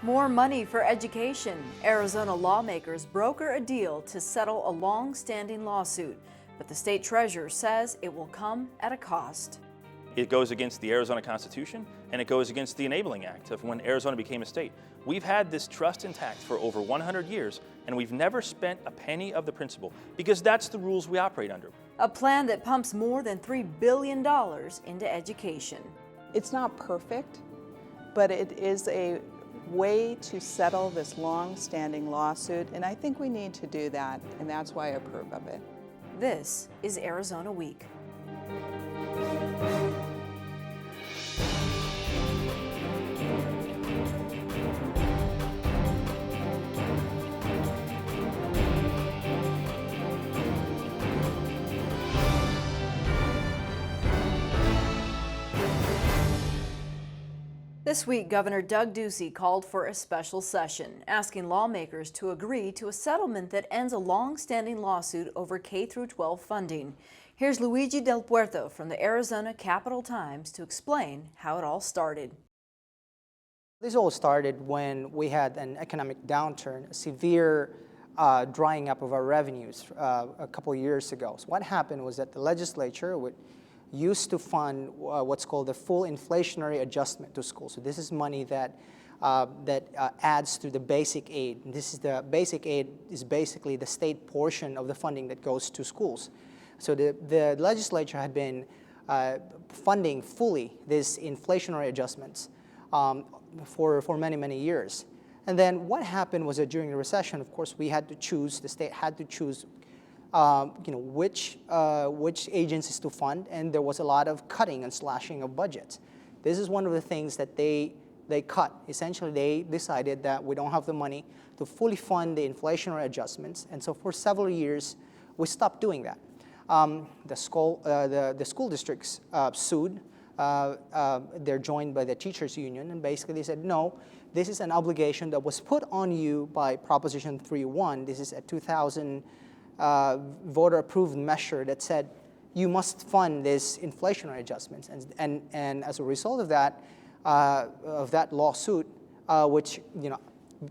More money for education. Arizona lawmakers broker a deal to settle a long-standing lawsuit, but the state treasurer says it will come at a cost. It goes against the Arizona Constitution, and it goes against the Enabling Act of when Arizona became a state. We've had this trust intact for over 100 years, and we've never spent a penny of the principal because that's the rules we operate under. A plan that pumps more than $3 billion into education. It's not perfect, but it is a way to settle this long-standing lawsuit, and I think we need to do that, and that's why I approve of it. This is Arizona Week. This week, Governor Doug Ducey called for a special session, asking lawmakers to agree to a settlement that ends a long-standing lawsuit over K-12 funding. Here's Luigi Del Puerto from the Arizona Capital Times to explain how it all started. This all started when we had an economic downturn, a severe drying up of our revenues a couple of years ago. So what happened was that the legislature used to fund what's called the full inflationary adjustment to schools. So this is money that adds to the basic aid. And the basic aid is basically the state portion of the funding that goes to schools. So the legislature had been funding fully these inflationary adjustments for many, many years. And then what happened was that during the recession, of course, the state had to choose which agencies to fund, and there was a lot of cutting and slashing of budgets. This is one of the things that they cut. Essentially, they decided that we don't have the money to fully fund the inflationary adjustments, and so for several years, we stopped doing that. The school districts sued. They're joined by the teachers union, and basically they said, no, this is an obligation that was put on you by Proposition 3.1. This is a 2000 voter-approved measure that said you must fund these inflationary adjustments, and as a result of that lawsuit, which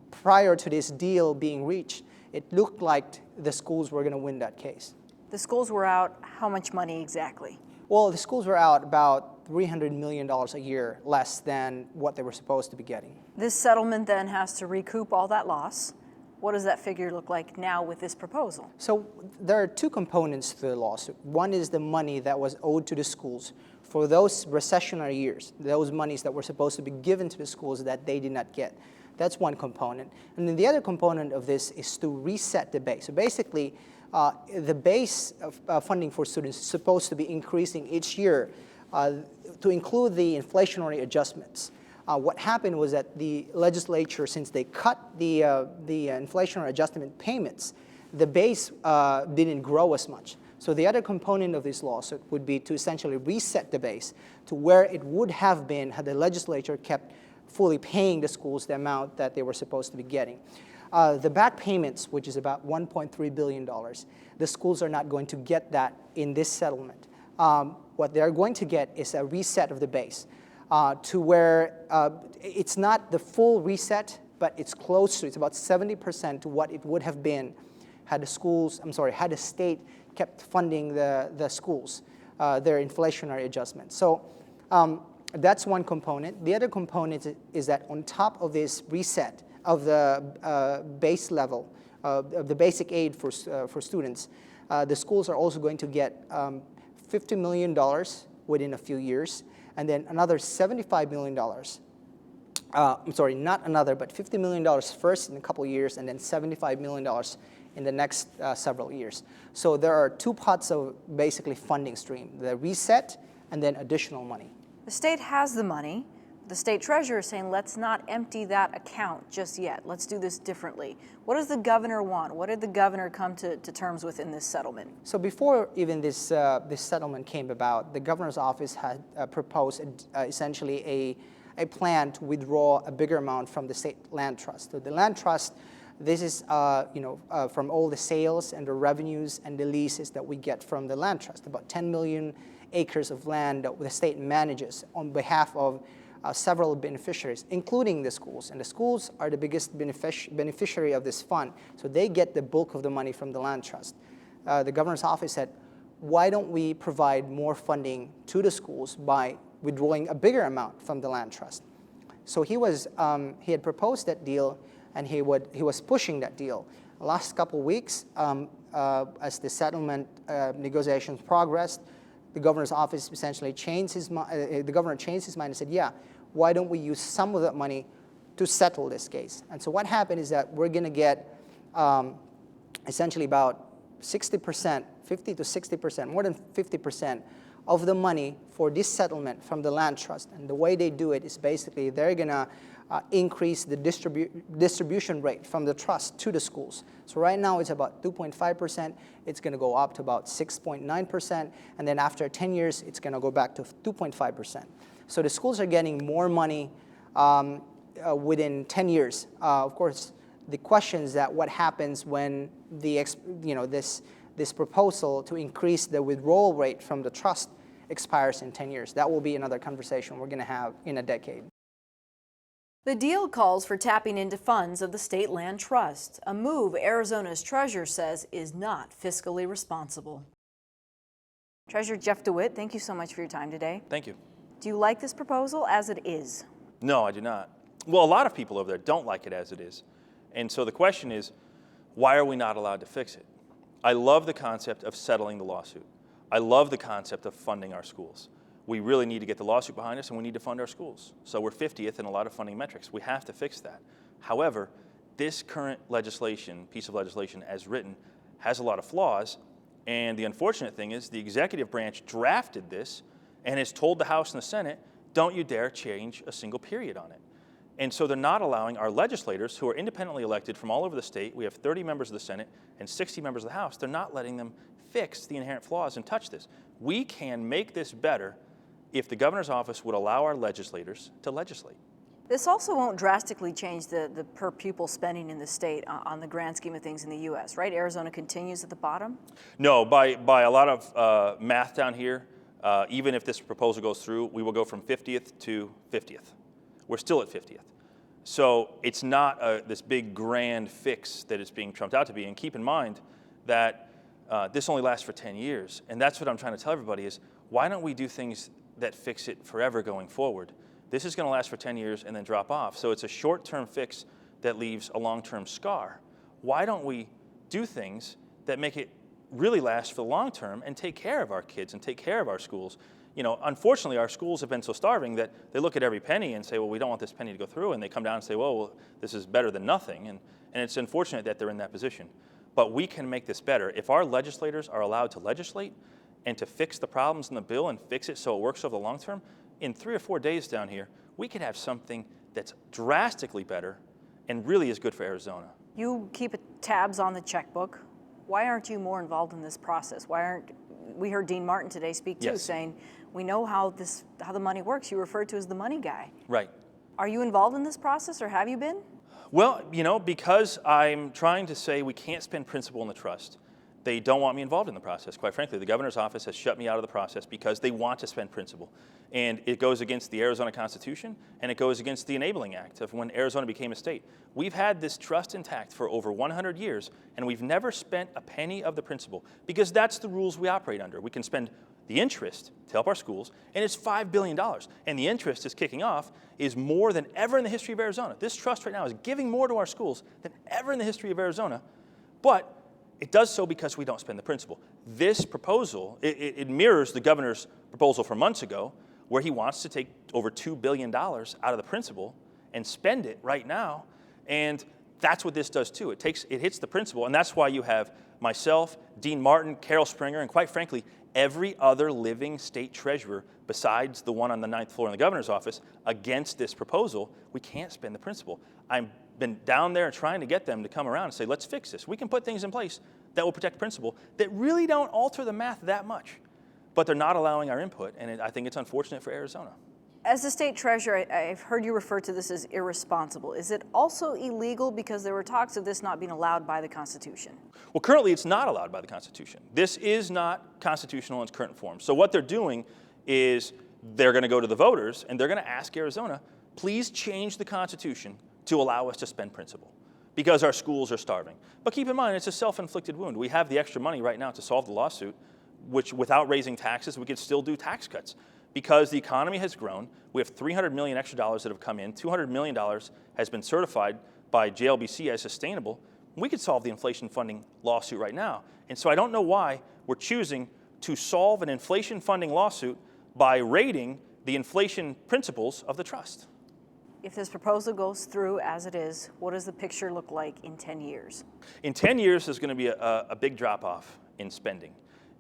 prior to this deal being reached, it looked like the schools were going to win that case. The schools were out how much money exactly? Well, the schools were out about $300 million a year less than what they were supposed to be getting. This settlement then has to recoup all that loss. What does that figure look like now with this proposal? So there are two components to the lawsuit. One is the money that was owed to the schools for those recessionary years, those monies that were supposed to be given to the schools that they did not get. That's one component. And then the other component of this is to reset the base. So basically, the base of funding for students is supposed to be increasing each year to include the inflationary adjustments. What happened was that the legislature, since they cut the inflationary adjustment payments, the base didn't grow as much. So the other component of this lawsuit would be to essentially reset the base to where it would have been had the legislature kept fully paying the schools the amount that they were supposed to be getting. The back payments, which is about $1.3 billion, the schools are not going to get that in this settlement. What they're going to get is a reset of the base. To where it's not the full reset, but it's close to, it's about 70% to what it would have been had the state kept funding the schools, their inflationary adjustments. So that's one component. The other component is that on top of this reset of the base level, of the basic aid for students, the schools are also going to get $50 million within a few years, and then another $75 million. Not another, but $50 million first in a couple of years, and then $75 million in the next several years. So there are two pots of basically funding stream, the reset and then additional money. The state has the money. The state treasurer is saying, let's not empty that account just yet. Let's do this differently. What does the governor want? What did the governor come to terms with in this settlement? So before even this settlement came about, the governor's office had proposed essentially a plan to withdraw a bigger amount from the state land trust. So the land trust, this is from all the sales and the revenues and the leases that we get from the land trust, about 10 million acres of land that the state manages on behalf of several beneficiaries, including the schools. And the schools are the biggest beneficiary of this fund, so they get the bulk of the money from the land trust. The governor's office said, why don't we provide more funding to the schools by withdrawing a bigger amount from the land trust? So he had proposed that deal, and he was pushing that deal. The last couple of weeks, as the settlement negotiations progressed, the governor's office essentially changed his mind. The governor changed his mind and said, "Yeah, why don't we use some of that money to settle this case?" And so what happened is that we're going to get essentially about 60%, 50 to 60%, more than 50% of the money for this settlement from the land trust. And the way they do it is basically they're going to increase the distribution rate from the trust to the schools. So right now it's about 2.5%. It's going to go up to about 6.9%. And then after 10 years, it's going to go back to 2.5%. So the schools are getting more money within 10 years. Of course, the question is that what happens when this proposal to increase the withdrawal rate from the trust expires in 10 years. That will be another conversation we're going to have in a decade. The deal calls for tapping into funds of the State Land Trust, a move Arizona's treasurer says is not fiscally responsible. Treasurer Jeff DeWitt, thank you so much for your time today. Thank you. Do you like this proposal as it is? No, I do not. Well, a lot of people over there don't like it as it is. And so the question is, why are we not allowed to fix it? I love the concept of settling the lawsuit. I love the concept of funding our schools. We really need to get the lawsuit behind us, and we need to fund our schools. So we're 50th in a lot of funding metrics. We have to fix that. However, this current piece of legislation as written, has a lot of flaws. And the unfortunate thing is the executive branch drafted this and has told the House and the Senate, don't you dare change a single period on it. And so they're not allowing our legislators, who are independently elected from all over the state, we have 30 members of the Senate and 60 members of the House, they're not letting them fix the inherent flaws and touch this. We can make this better if the governor's office would allow our legislators to legislate. This also won't drastically change the per pupil spending in the state on the grand scheme of things in the U.S., right? Arizona continues at the bottom? No, by a lot of math down here, even if this proposal goes through, we will go from 50th to 50th. We're still at 50th. So it's not this big grand fix that it's being trumped out to be. And keep in mind that this only lasts for 10 years. And that's what I'm trying to tell everybody is, why don't we do things that fix it forever going forward? This is going to last for 10 years and then drop off. So it's a short-term fix that leaves a long-term scar. Why don't we do things that make it really last for the long term and take care of our kids and take care of our schools? You know, unfortunately, our schools have been so starving that they look at every penny and say, well, we don't want this penny to go through. And they come down and say, well, this is better than nothing. And it's unfortunate that they're in that position. But we can make this better. If our legislators are allowed to legislate and to fix the problems in the bill and fix it so it works over the long term, in 3 or 4 days down here, we could have something that's drastically better and really is good for Arizona. You keep tabs on the checkbook. Why aren't you more involved in this process? We heard Dean Martin today speak too, Yes. saying, we know how the money works. You referred to as the money guy. Right. Are you involved in this process, or have you been? Well, you know, because I'm trying to say we can't spend principal in the trust, they don't want me involved in the process. Quite frankly, the governor's office has shut me out of the process because they want to spend principal. And it goes against the Arizona Constitution, and it goes against the Enabling Act of when Arizona became a state. We've had this trust intact for over 100 years, and we've never spent a penny of the principal because that's the rules we operate under. We can spend the interest to help our schools, and it's $5 billion. And the interest is kicking off is more than ever in the history of Arizona. This trust right now is giving more to our schools than ever in the history of Arizona, but it does so because we don't spend the principal. This proposal, it mirrors the governor's proposal from months ago, where he wants to take over $2 billion out of the principal and spend it right now. And that's what this does too. It hits the principal, and that's why you have myself, Dean Martin, Carol Springer, and quite frankly, every other living state treasurer besides the one on the 9th floor in the governor's office against this proposal. We can't spend the principal. I've been down there trying to get them to come around and say, let's fix this. We can put things in place that will protect principal that really don't alter the math that much. But they're not allowing our input, and I think it's unfortunate for Arizona. As the state treasurer, I've heard you refer to this as irresponsible. Is it also illegal because there were talks of this not being allowed by the Constitution? Well, currently it's not allowed by the Constitution. This is not constitutional in its current form. So what they're doing is they're going to go to the voters and they're going to ask Arizona, please change the Constitution to allow us to spend principal because our schools are starving. But keep in mind, it's a self-inflicted wound. We have the extra money right now to solve the lawsuit, which without raising taxes, we could still do tax cuts. Because the economy has grown, we have $300 million extra dollars that have come in, $200 million has been certified by JLBC as sustainable. We could solve the inflation funding lawsuit right now. And so I don't know why we're choosing to solve an inflation funding lawsuit by raiding the inflation principles of the trust. If this proposal goes through as it is, what does the picture look like in 10 years? In 10 years, there's going to be a big drop-off in spending.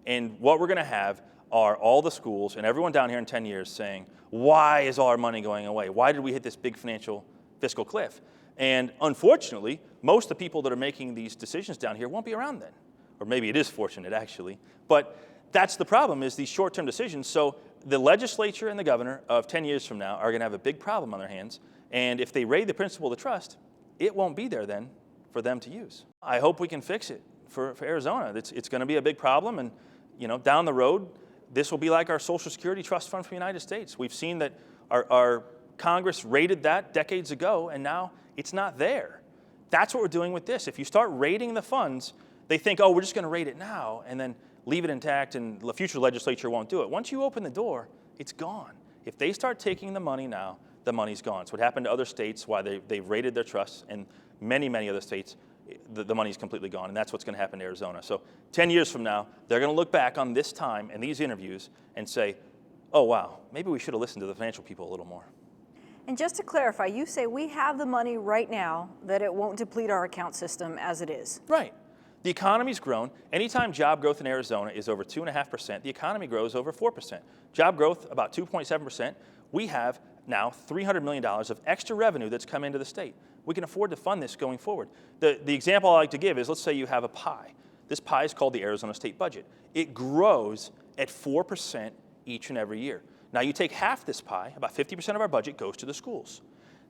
And what we're going to have are all the schools and everyone down here in 10 years saying, why is all our money going away? Why did we hit this big fiscal cliff? And unfortunately, most of the people that are making these decisions down here won't be around then. Or maybe it is fortunate, actually. But that's the problem, is these short-term decisions. So the legislature and the governor of 10 years from now are going to have a big problem on their hands. And if they raid the principle of the trust, it won't be there then for them to use. I hope we can fix it for Arizona. It's going to be a big problem. And down the road, this will be like our Social Security Trust Fund for the United States. We've seen that our Congress raided that decades ago, and now it's not there. That's what we're doing with this. If you start raiding the funds, they think, oh, we're just going to raid it now and then leave it intact, and the future legislature won't do it. Once you open the door, it's gone. If they start taking the money now, the money's gone. It's what happened to other states, why they've raided their trusts, and many, many other states, the money's completely gone, and that's what's going to happen to Arizona. So 10 years from now, they're going to look back on this time and these interviews and say, oh, wow, maybe we should have listened to the financial people a little more. And just to clarify, you say we have the money right now that it won't deplete our account system as it is. Right. The economy's grown. Anytime job growth in Arizona is over 2.5%, the economy grows over 4%. Job growth, about 2.7%. We have now $300 million of extra revenue that's come into the state. We can afford to fund this going forward. The example I like to give is, let's say you have a pie. This pie is called the Arizona state budget. It grows at 4% each and every year. Now you take half this pie, about 50% of our budget goes to the schools.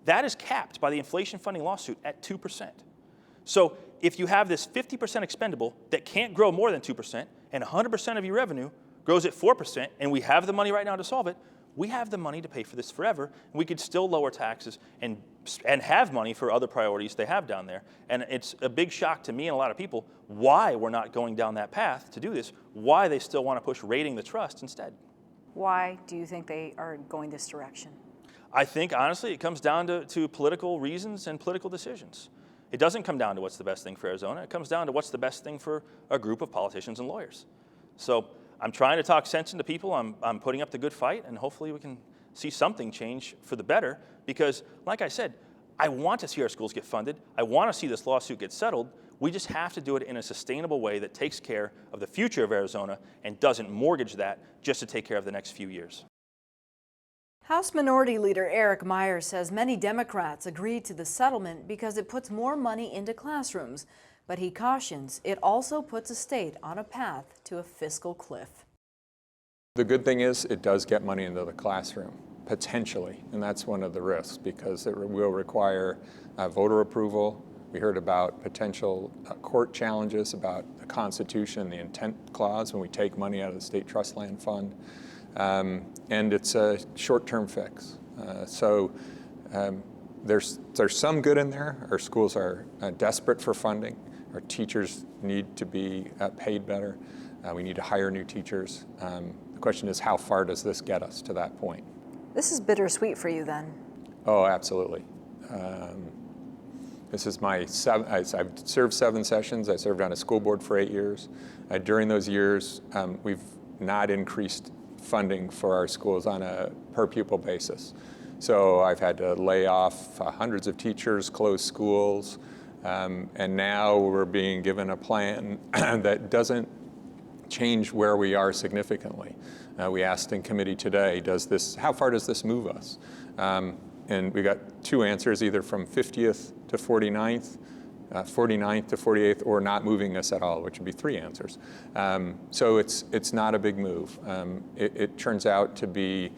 That is capped by the inflation funding lawsuit at 2%. So if you have this 50% expendable that can't grow more than 2%, and 100% of your revenue grows at 4%, and we have the money right now to solve it, we have the money to pay for this forever, and we could still lower taxes and have money for other priorities they have down there. And it's a big shock to me and a lot of people why we're not going down that path to do this, why they still want to push raiding the trust instead. Why do you think they are going this direction? I think, honestly, it comes down to political reasons and political decisions. It doesn't come down to what's the best thing for Arizona. It comes down to what's the best thing for a group of politicians and lawyers. So I'm trying to talk sense into people. I'm putting up the good fight, and hopefully we can see something change for the better, because, like I said, I want to see our schools get funded. I want to see this lawsuit get settled. We just have to do it in a sustainable way that takes care of the future of Arizona and doesn't mortgage that just to take care of the next few years. House Minority Leader Eric Myers says many Democrats agreed to the settlement because it puts more money into classrooms, but he cautions it also puts a state on a path to a fiscal cliff. The good thing is it does get money into the classroom, potentially, and that's one of the risks because it will require voter approval. We heard about potential court challenges about the Constitution, the intent clause when we take money out of the state trust land fund. And it's a short-term fix. There's some good in there. Our schools are desperate for funding. Our teachers need to be paid better. We need to hire new teachers. The question is, how far does this get us to that point? This is bittersweet for you then. Oh, absolutely. This is my I've served 7 sessions. I served on a school board for 8 years. During those years, we've not increased funding for our schools on a per pupil basis. So I've had to lay off hundreds of teachers, close schools, and now we're being given a plan that doesn't change where we are significantly. We asked in committee today, how far does this move us? And we got 2 answers, either from 50th to 49th, 49th to 48th, or not moving us at all, which would be 3 answers. So it's not a big move. It turns out to be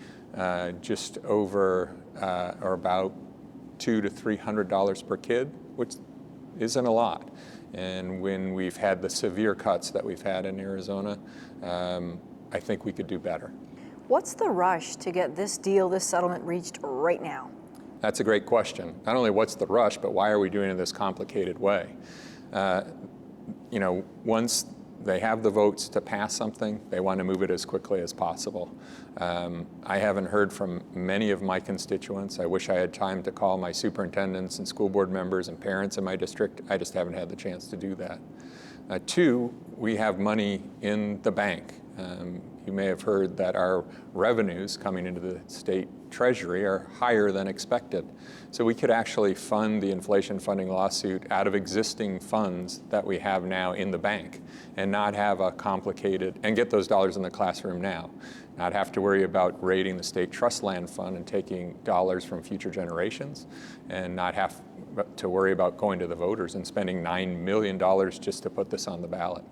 just over or about $200 to $300 per kid, which isn't a lot. And when we've had the severe cuts that we've had in Arizona, I think we could do better. What's the rush to get this deal, this settlement reached right now? That's a great question. Not only what's the rush, but why are we doing it this complicated way? Once they have the votes to pass something, they want to move it as quickly as possible. I haven't heard from many of my constituents. I wish I had time to call my superintendents and school board members and parents in my district. I just haven't had the chance to do that. Two, we have money in the bank. You may have heard that our revenues coming into the state treasury are higher than expected. So we could actually fund the inflation funding lawsuit out of existing funds that we have now in the bank and not have a complicated, and get those dollars in the classroom now. Not have to worry about raiding the state trust land fund and taking dollars from future generations, and not have to worry about going to the voters and spending $9 million just to put this on the ballot.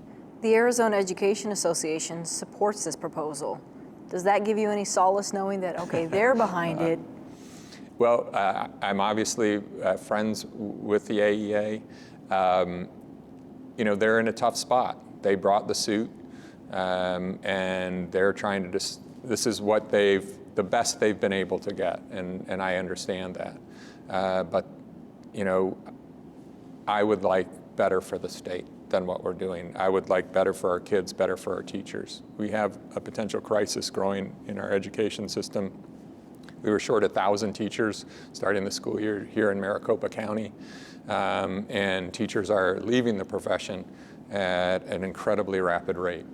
The Arizona Education Association supports this proposal. Does that give you any solace knowing that, okay, they're behind it? Well, I'm obviously friends with the AEA. They're in a tough spot. They brought the suit, and they're trying to this is what the best they've been able to get, and I understand that. But I would like better for the state than what we're doing. I would like better for our kids, better for our teachers. We have a potential crisis growing in our education system. We were short 1,000 teachers starting the school year here in Maricopa County, and teachers are leaving the profession at an incredibly rapid rate.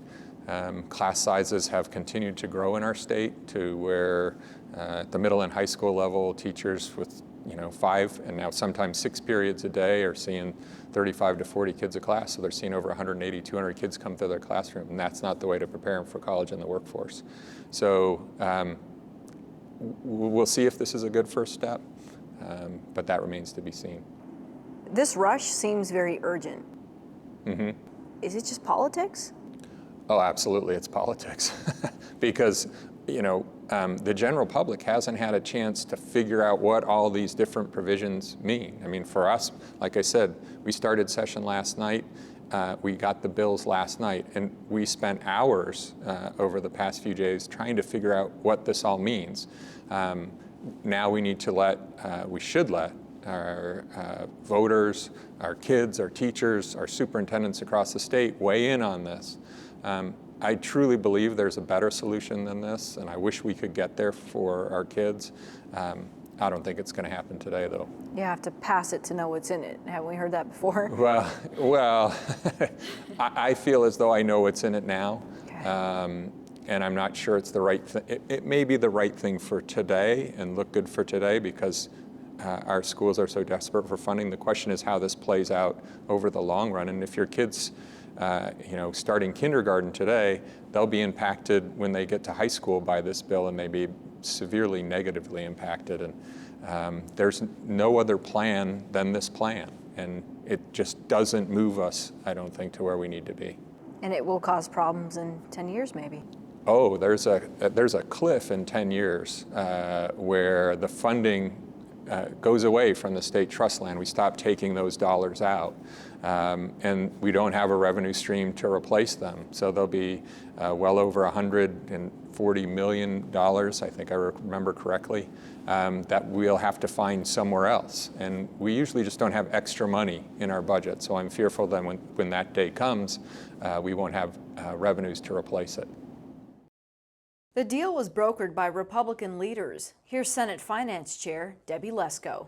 Class sizes have continued to grow in our state to where at the middle and high school level, teachers with 5 and now sometimes 6 periods a day are seeing 35 to 40 kids a class, so they're seeing over 180, 200 kids come through their classroom, and that's not the way to prepare them for college and the workforce. So we'll see if this is a good first step, but that remains to be seen. This rush seems very urgent. Mm-hmm. Is it just politics? Oh, absolutely, it's politics. Because, the general public hasn't had a chance to figure out what all these different provisions mean. I mean, for us, like I said, we started session last night. We got the bills last night, and we spent hours over the past few days trying to figure out what this all means. Now we need to we should let our voters, our kids, our teachers, our superintendents across the state weigh in on this. I truly believe there's a better solution than this, and I wish we could get there for our kids. I don't think it's going to happen today, though. You have to pass it to know what's in it. Haven't we heard that before? Well, I feel as though I know what's in it now, Okay. and I'm not sure it's the right thing. It may be the right thing for today and look good for today because our schools are so desperate for funding. The question is how this plays out over the long run, and if your kids starting kindergarten today, they'll be impacted when they get to high school by this bill and may be severely negatively impacted. And there's no other plan than this plan. And it just doesn't move us, I don't think, to where we need to be. And it will cause problems in 10 years, maybe. Oh, there's a cliff in 10 years where the funding goes away from the state trust land. We stop taking those dollars out. And we don't have a revenue stream to replace them. So there'll be well over $140 million, I think I remember correctly, that we'll have to find somewhere else. And we usually just don't have extra money in our budget. So I'm fearful that when that day comes, we won't have revenues to replace it. The deal was brokered by Republican leaders. Here's Senate Finance Chair Debbie Lesko.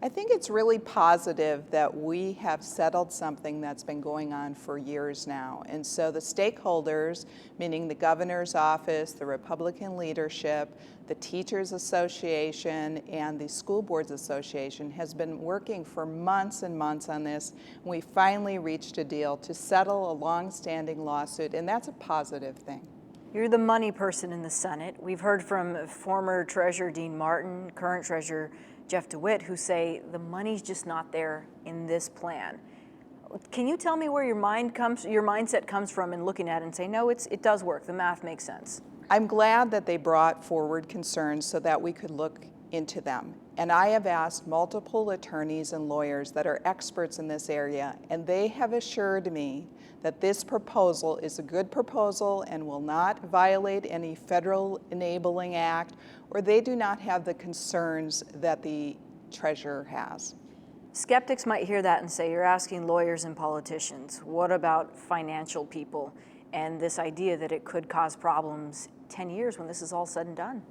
I think it's really positive that we have settled something that's been going on for years now. And so the stakeholders, meaning the governor's office, the Republican leadership, the Teachers Association, and the School Boards Association has been working for months and months on this. And we finally reached a deal to settle a long-standing lawsuit, and that's a positive thing. You're the money person in the Senate. We've heard from former Treasurer Dean Martin, current Treasurer Jeff DeWitt, who say the money's just not there in this plan. Can you tell me where your mindset comes from in looking at it and say, no, it does work, the math makes sense? I'm glad that they brought forward concerns so that we could look into them. And I have asked multiple attorneys and lawyers that are experts in this area, and they have assured me that this proposal is a good proposal and will not violate any federal enabling act, or they do not have the concerns that the treasurer has. Skeptics might hear that and say, you're asking lawyers and politicians. What about financial people and this idea that it could cause problems 10 years when this is all said and done?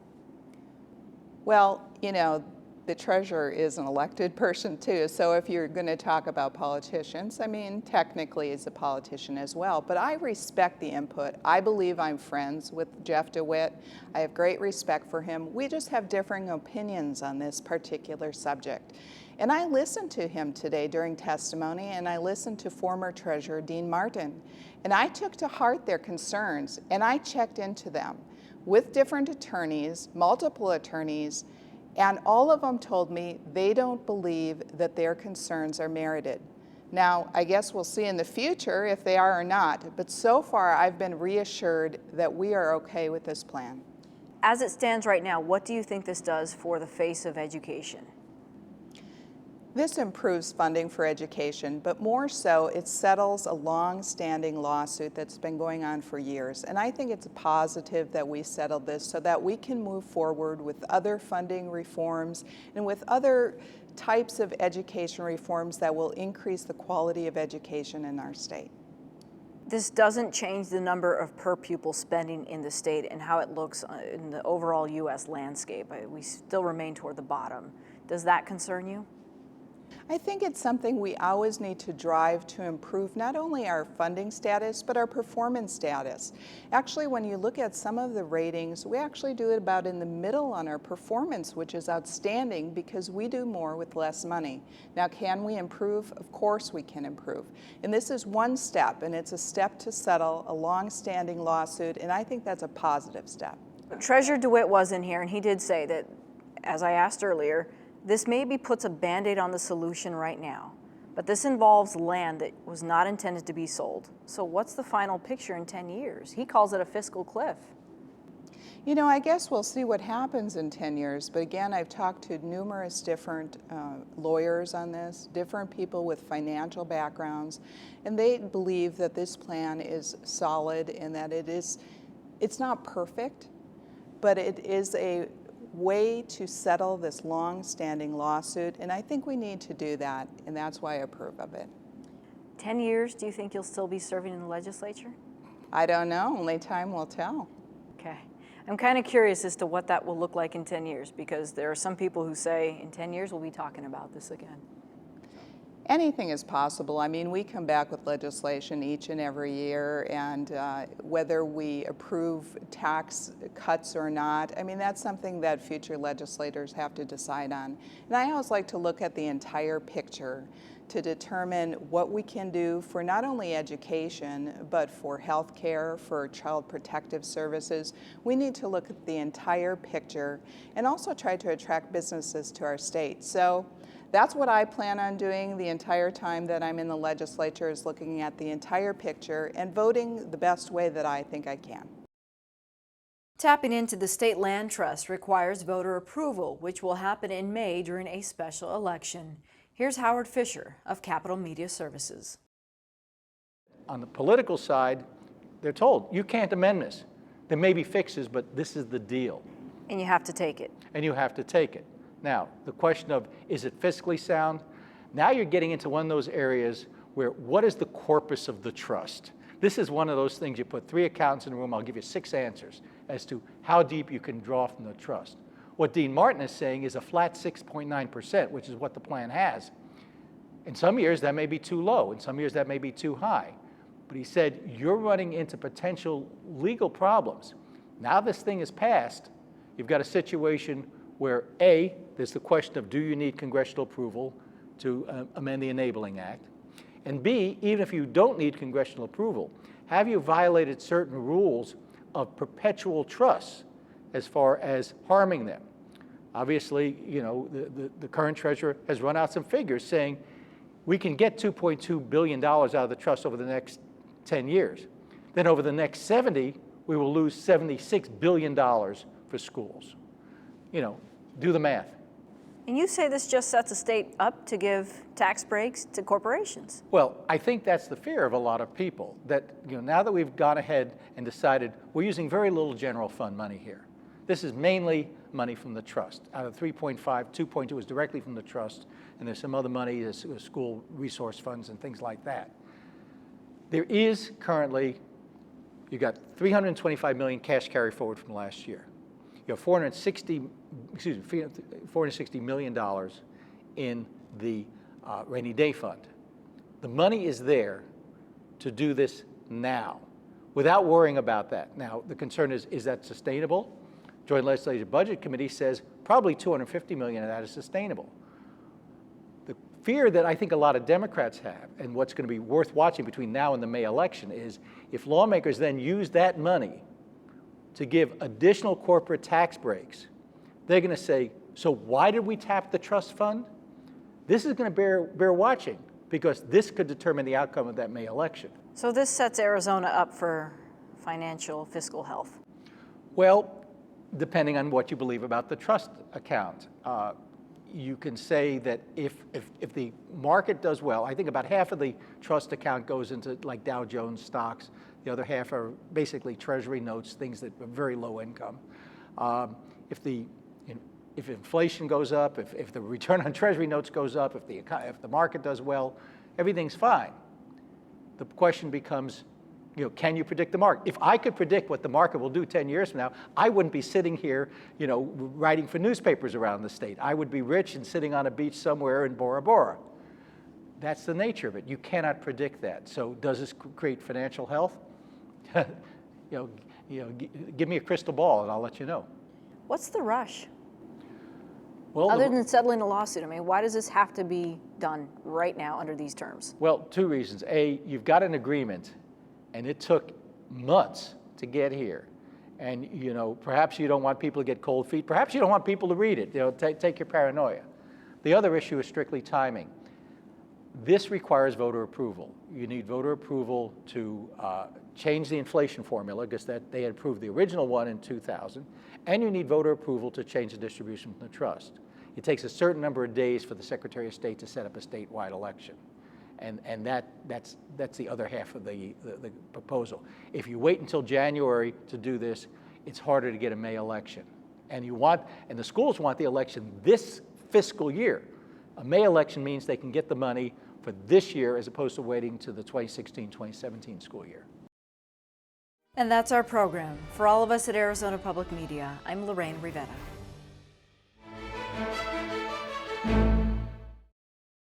Well, you know, the treasurer is an elected person too, so if you're going to talk about politicians, I mean, technically he's a politician as well, but I respect the input. I believe I'm friends with Jeff DeWitt. I have great respect for him. We just have differing opinions on this particular subject. And I listened to him today during testimony, and I listened to former Treasurer Dean Martin. And I took to heart their concerns, and I checked into them with different attorneys, multiple attorneys, and all of them told me they don't believe that their concerns are merited. Now, I guess we'll see in the future if they are or not, but so far I've been reassured that we are okay with this plan. As it stands right now, what do you think this does for the face of education? This improves funding for education, but more so, it settles a long-standing lawsuit that's been going on for years. And I think it's positive that we settled this so that we can move forward with other funding reforms and with other types of education reforms that will increase the quality of education in our state. This doesn't change the number of per pupil spending in the state and how it looks in the overall U.S. landscape. We still remain toward the bottom. Does that concern you? I think it's something we always need to drive to improve not only our funding status, but our performance status. Actually, when you look at some of the ratings, we actually do it about in the middle on our performance, which is outstanding because we do more with less money. Now, can we improve? Of course we can improve. And this is one step, and it's a step to settle a long-standing lawsuit, and I think that's a positive step. Treasurer DeWitt was in here, and he did say that, as I asked earlier, this maybe puts a Band-Aid on the solution right now, but this involves land that was not intended to be sold. So what's the final picture in 10 years? He calls it a fiscal cliff. You know, I guess we'll see what happens in 10 years, but again, I've talked to numerous different lawyers on this, different people with financial backgrounds, and they believe that this plan is solid and that it's not perfect, but it is a way to settle this long-standing lawsuit, and I think we need to do that, and that's why I approve of it. 10 years, do you think you'll still be serving in the legislature? I don't know, only time will tell. Okay. I'm kind of curious as to what that will look like in 10 years, because there are some people who say in 10 years we'll be talking about this again. Anything is possible. I mean, we come back with legislation each and every year, and whether we approve tax cuts or not, I mean, that's something that future legislators have to decide on. And I always like to look at the entire picture to determine what we can do for not only education, but for health care, for child protective services. We need to look at the entire picture and also try to attract businesses to our state. So that's what I plan on doing the entire time that I'm in the legislature, is looking at the entire picture and voting the best way that I think I can. Tapping into the state land trust requires voter approval, which will happen in May during a special election. Here's Howard Fisher of Capital Media Services. On the political side, they're told, you can't amend this. There may be fixes, but this is the deal. And you have to take it. And you have to take it. Now, the question of, is it fiscally sound? Now you're getting into one of those areas where, what is the corpus of the trust? This is one of those things, you put 3 accountants in a room, I'll give you 6 answers as to how deep you can draw from the trust. What Dean Martin is saying is a flat 6.9%, which is what the plan has. In some years, that may be too low. In some years, that may be too high. But he said, you're running into potential legal problems. Now this thing is passed, you've got a situation where A, there's the question of, do you need congressional approval to amend the Enabling Act? And B, even if you don't need congressional approval, have you violated certain rules of perpetual trust as far as harming them? Obviously, you know, the current treasurer has run out some figures saying we can get $2.2 billion out of the trust over the next 10 years. Then over the next 70, we will lose $76 billion for schools. You know, do the math. And you say this just sets the state up to give tax breaks to corporations. Well, I think that's the fear of a lot of people, that now that we've gone ahead and decided we're using very little general fund money here. This is mainly money from the trust. Out of 3.5, 2.2 is directly from the trust, and there's some other money, there's school resource funds and things like that. There is currently, you got $325 million cash carry forward from last year. You have $460 million in the rainy day fund. The money is there to do this now without worrying about that. Now, the concern is that sustainable? Joint Legislative Budget Committee says probably $250 million of that is sustainable. The fear that I think a lot of Democrats have, and what's going to be worth watching between now and the May election, is if lawmakers then use that money to give additional corporate tax breaks, they're going to say, so why did we tap the trust fund? This is going to bear watching, because this could determine the outcome of that May election. So this sets Arizona up for financial fiscal health. Well, depending on what you believe about the trust account. You can say that if the market does well, I think about half of the trust account goes into like Dow Jones stocks. The other half are basically treasury notes, things that are very low income. If inflation goes up, if the return on treasury notes goes up, if the market does well, everything's fine. The question becomes, can you predict the market? If I could predict what the market will do 10 years from now, I wouldn't be sitting here, writing for newspapers around the state. I would be rich and sitting on a beach somewhere in Bora Bora. That's the nature of it. You cannot predict that. So does this create financial health? Give me a crystal ball and I'll let you know. What's the rush? Well, Other than settling a lawsuit, I mean, why does this have to be done right now under these terms? Well, two reasons. A, you've got an agreement, and it took months to get here. And, perhaps you don't want people to get cold feet. Perhaps you don't want people to read it. Take your paranoia. The other issue is strictly timing. This requires voter approval. You need voter approval to change the inflation formula, because they had approved the original one in 2000, and you need voter approval to change the distribution from the trust. It takes a certain number of days for the Secretary of State to set up a statewide election. And that's the other half of the proposal. If you wait until January to do this, it's harder to get a May election. And the schools want the election this fiscal year. A May election means they can get the money for this year as opposed to waiting to the 2016-2017 school year. And that's our program. For all of us at Arizona Public Media, I'm Lorraine Rivera.